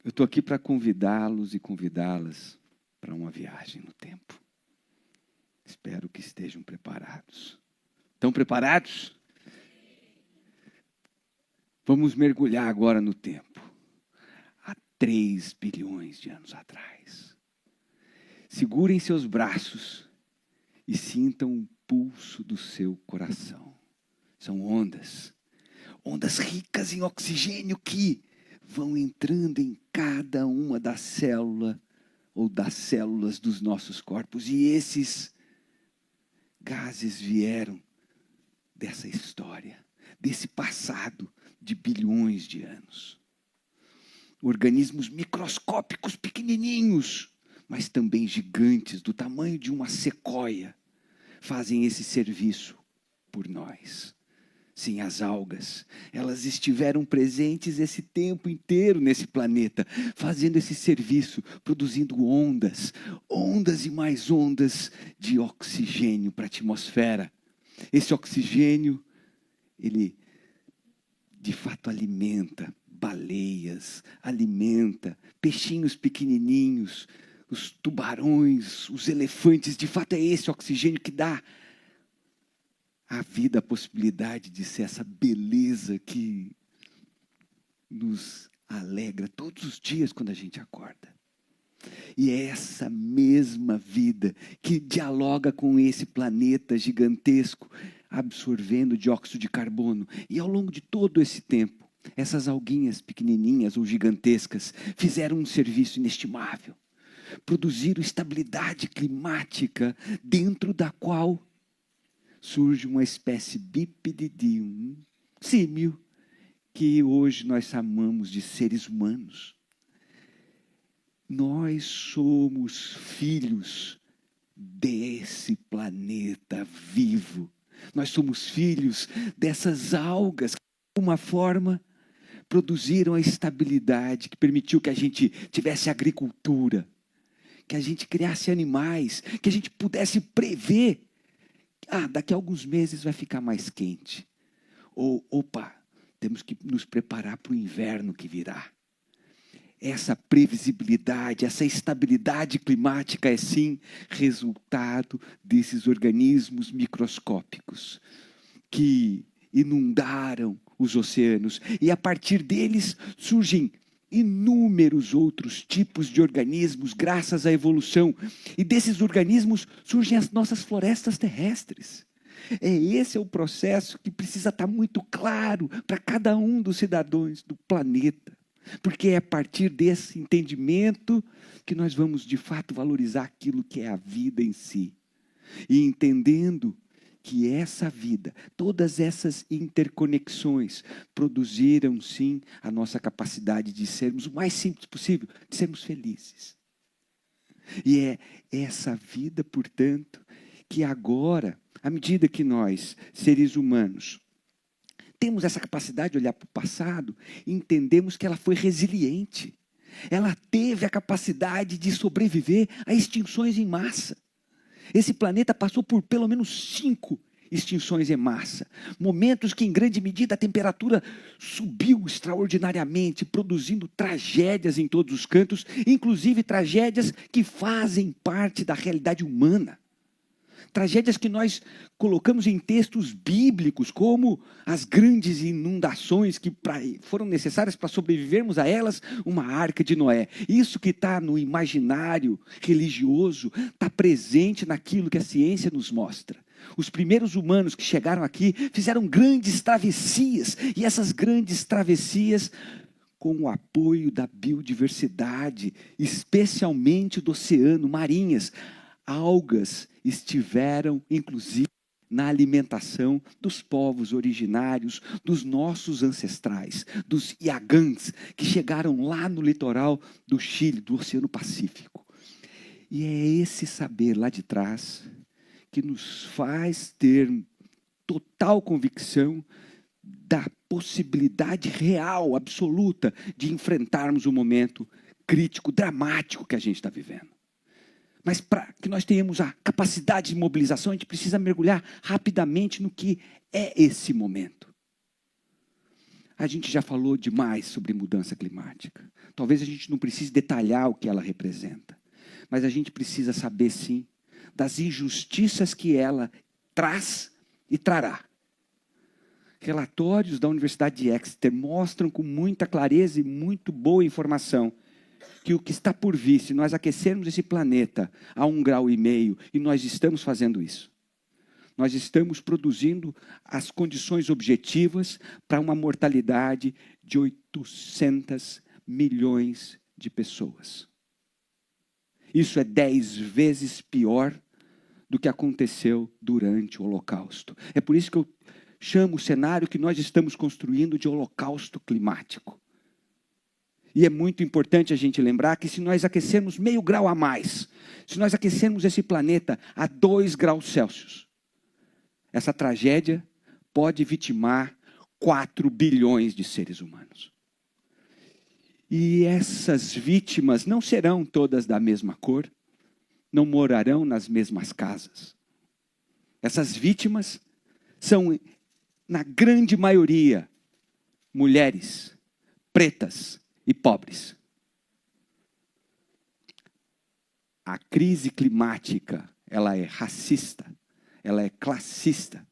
Eu estou aqui para convidá-los e convidá-las para uma viagem no tempo. Espero que estejam preparados. Estão preparados? Vamos mergulhar agora no tempo. Há 3 bilhões de anos atrás. Segurem seus braços e sintam o pulso do seu coração. São ondas. Ondas ricas em oxigênio que vão entrando em cada uma das células ou das células dos nossos corpos. E esses gases vieram dessa história, desse passado de bilhões de anos. Organismos microscópicos pequenininhos, mas também gigantes, do tamanho de uma sequoia, fazem esse serviço por nós. Sim, as algas, elas estiveram presentes esse tempo inteiro nesse planeta, fazendo esse serviço, produzindo ondas, ondas e mais ondas de oxigênio para a atmosfera. Esse oxigênio, ele de fato alimenta baleias, alimenta peixinhos pequenininhos, os tubarões, os elefantes. De fato é esse oxigênio que dá a vida, a possibilidade de ser essa beleza que nos alegra todos os dias quando a gente acorda. E é essa mesma vida que dialoga com esse planeta gigantesco, absorvendo dióxido de carbono. E ao longo de todo esse tempo, essas alguinhas pequenininhas ou gigantescas fizeram um serviço inestimável. Produziram estabilidade climática dentro da qual surge uma espécie bípede de um símio que hoje nós chamamos de seres humanos. Nós somos filhos desse planeta vivo. Nós somos filhos dessas algas que, de alguma forma, produziram a estabilidade que permitiu que a gente tivesse agricultura, que a gente criasse animais, que a gente pudesse prever. Daqui a alguns meses vai ficar mais quente. Ou, temos que nos preparar para o inverno que virá. Essa previsibilidade, essa estabilidade climática é sim resultado desses organismos microscópicos que inundaram os oceanos. E a partir deles surgem inúmeros outros tipos de organismos graças à evolução. E desses organismos surgem as nossas florestas terrestres. Esse é o processo que precisa estar muito claro para cada um dos cidadãos do planeta. Porque é a partir desse entendimento que nós vamos de fato valorizar aquilo que é a vida em si. E entendendo que essa vida, todas essas interconexões produziram sim a nossa capacidade de sermos o mais simples possível, de sermos felizes. E é essa vida, portanto, que agora, à medida que nós, seres humanos, temos essa capacidade de olhar para o passado, entendemos que ela foi resiliente. Ela teve a capacidade de sobreviver a extinções em massa. Esse planeta passou por pelo menos 5 extinções em massa. Momentos que, em grande medida, a temperatura subiu extraordinariamente, produzindo tragédias em todos os cantos, inclusive tragédias que fazem parte da realidade humana. Tragédias que nós colocamos em textos bíblicos, como as grandes inundações que foram necessárias para sobrevivermos a elas, uma arca de Noé. Isso que está no imaginário religioso, está presente naquilo que a ciência nos mostra. Os primeiros humanos que chegaram aqui fizeram grandes travessias, e essas grandes travessias, com o apoio da biodiversidade, especialmente do oceano, marinhas, algas estiveram, inclusive, na alimentação dos povos originários, dos nossos ancestrais, dos Yagãs, que chegaram lá no litoral do Chile, do Oceano Pacífico. E é esse saber lá de trás que nos faz ter total convicção da possibilidade real, absoluta, de enfrentarmos o momento crítico, dramático que a gente está vivendo. Mas para que nós tenhamos a capacidade de mobilização, a gente precisa mergulhar rapidamente no que é esse momento. A gente já falou demais sobre mudança climática. Talvez a gente não precise detalhar o que ela representa, mas a gente precisa saber, sim, das injustiças que ela traz e trará. Relatórios da Universidade de Exeter mostram com muita clareza e muito boa informação que o que está por vir, se nós aquecermos esse planeta a 1,5 graus, e nós estamos fazendo isso, nós estamos produzindo as condições objetivas para uma mortalidade de 800 milhões de pessoas. Isso é 10 vezes pior do que aconteceu durante o Holocausto. É por isso que eu chamo o cenário que nós estamos construindo de holocausto climático. E é muito importante a gente lembrar que se nós aquecermos 0,5 grau a mais, se nós aquecermos esse planeta a 2 graus Celsius, essa tragédia pode vitimar 4 bilhões de seres humanos. E essas vítimas não serão todas da mesma cor, não morarão nas mesmas casas. Essas vítimas são, na grande maioria, mulheres, pretas e pobres. A crise climática, ela é racista, ela é classista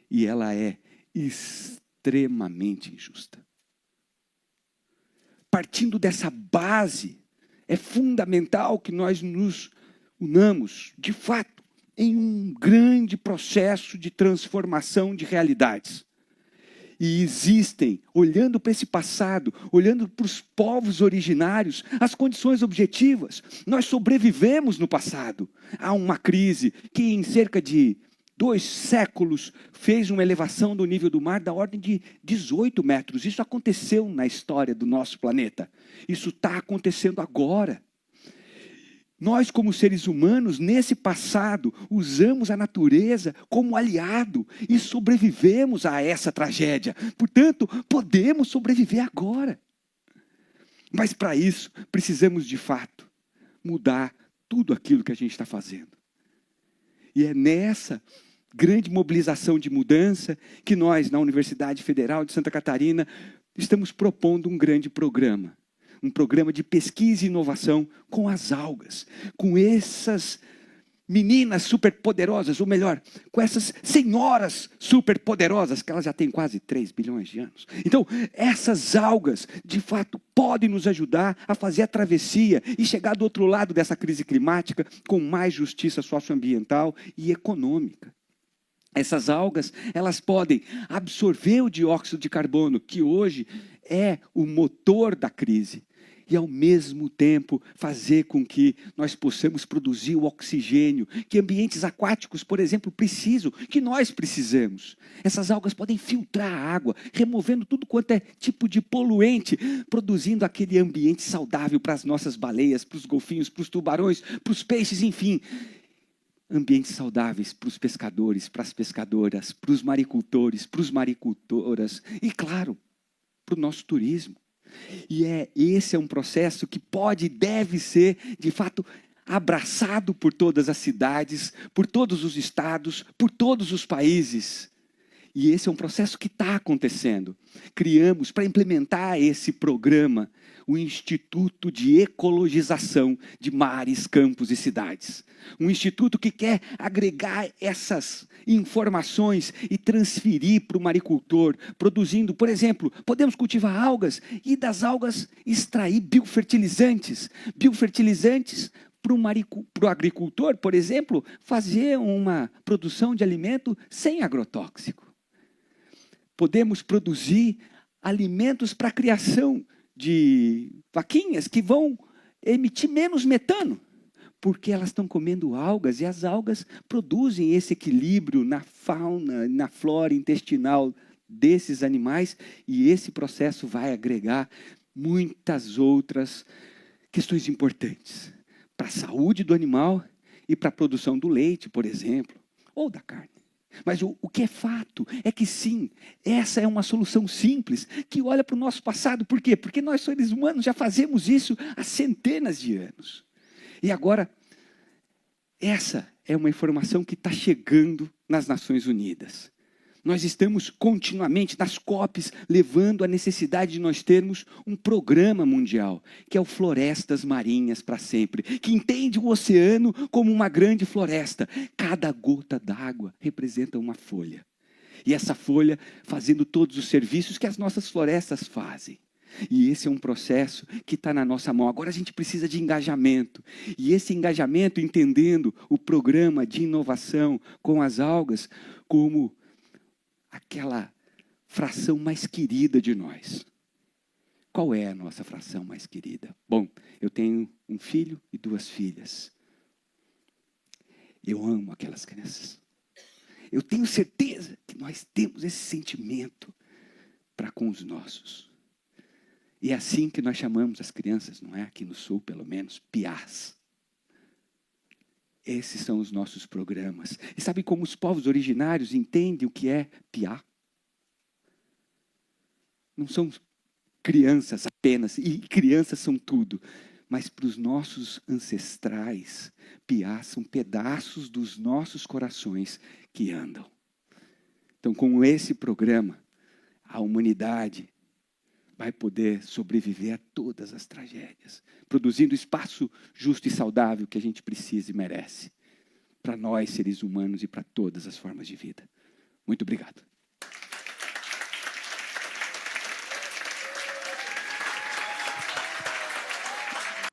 e ela é extremamente injusta. Partindo dessa base, é fundamental que nós nos unamos, de fato, em um grande processo de transformação de realidades. E existem, olhando para esse passado, olhando para os povos originários, as condições objetivas. Nós sobrevivemos no passado a uma crise que em cerca de 2 séculos fez uma elevação do nível do mar da ordem de 18 metros. Isso aconteceu na história do nosso planeta. Isso está acontecendo agora. Nós, como seres humanos, nesse passado, usamos a natureza como aliado e sobrevivemos a essa tragédia. Portanto, podemos sobreviver agora. Mas para isso, precisamos de fato mudar tudo aquilo que a gente está fazendo. E é nessa grande mobilização de mudança que nós, na Universidade Federal de Santa Catarina, estamos propondo um grande programa. Um programa de pesquisa e inovação com as algas, com essas meninas superpoderosas, ou melhor, com essas senhoras superpoderosas, que elas já têm quase 3 bilhões de anos. Então, essas algas, de fato, podem nos ajudar a fazer a travessia e chegar do outro lado dessa crise climática com mais justiça socioambiental e econômica. Essas algas, elas podem absorver o dióxido de carbono, que hoje é o motor da crise, e ao mesmo tempo fazer com que nós possamos produzir o oxigênio que ambientes aquáticos, por exemplo, precisam, que nós precisamos. Essas algas podem filtrar a água, removendo tudo quanto é tipo de poluente, produzindo aquele ambiente saudável para as nossas baleias, para os golfinhos, para os tubarões, para os peixes, enfim. Ambientes saudáveis para os pescadores, para as pescadoras, para os maricultores, para as maricultoras e, claro, para o nosso turismo. E esse é um processo que pode e deve ser, de fato, abraçado por todas as cidades, por todos os estados, por todos os países. E esse é um processo que está acontecendo. Criamos, para implementar esse programa, o Instituto de Ecologização de Mares, Campos e Cidades. Um instituto que quer agregar essas informações e transferir para o maricultor, produzindo, por exemplo, podemos cultivar algas e das algas extrair biofertilizantes. Biofertilizantes para o agricultor, por exemplo, fazer uma produção de alimento sem agrotóxico. Podemos produzir alimentos para a criação de vaquinhas que vão emitir menos metano, porque elas estão comendo algas e as algas produzem esse equilíbrio na fauna, na flora intestinal desses animais, e esse processo vai agregar muitas outras questões importantes para a saúde do animal e para a produção do leite, por exemplo, ou da carne. Mas o que é fato é que sim, essa é uma solução simples, que olha para o nosso passado. Por quê? Porque nós, seres humanos, já fazemos isso há centenas de anos. E agora, essa é uma informação que está chegando nas Nações Unidas. Nós estamos continuamente nas COPs levando a necessidade de nós termos um programa mundial, que é o Florestas Marinhas para Sempre, que entende o oceano como uma grande floresta. Cada gota d'água representa uma folha. E essa folha fazendo todos os serviços que as nossas florestas fazem. E esse é um processo que está na nossa mão. Agora a gente precisa de engajamento. E esse engajamento entendendo o programa de inovação com as algas como aquela fração mais querida de nós. Qual é a nossa fração mais querida? Bom, eu tenho um filho e 2 filhas. Eu amo aquelas crianças. Eu tenho certeza que nós temos esse sentimento para com os nossos. E é assim que nós chamamos as crianças, não é? Aqui no Sul, pelo menos, piás. Esses são os nossos programas. E sabe como os povos originários entendem o que é piá? Não são crianças apenas, e crianças são tudo. Mas para os nossos ancestrais, piás são pedaços dos nossos corações que andam. Então, com esse programa, a humanidade vai poder sobreviver a todas as tragédias, produzindo espaço justo e saudável que a gente precisa e merece, para nós, seres humanos, e para todas as formas de vida. Muito obrigado.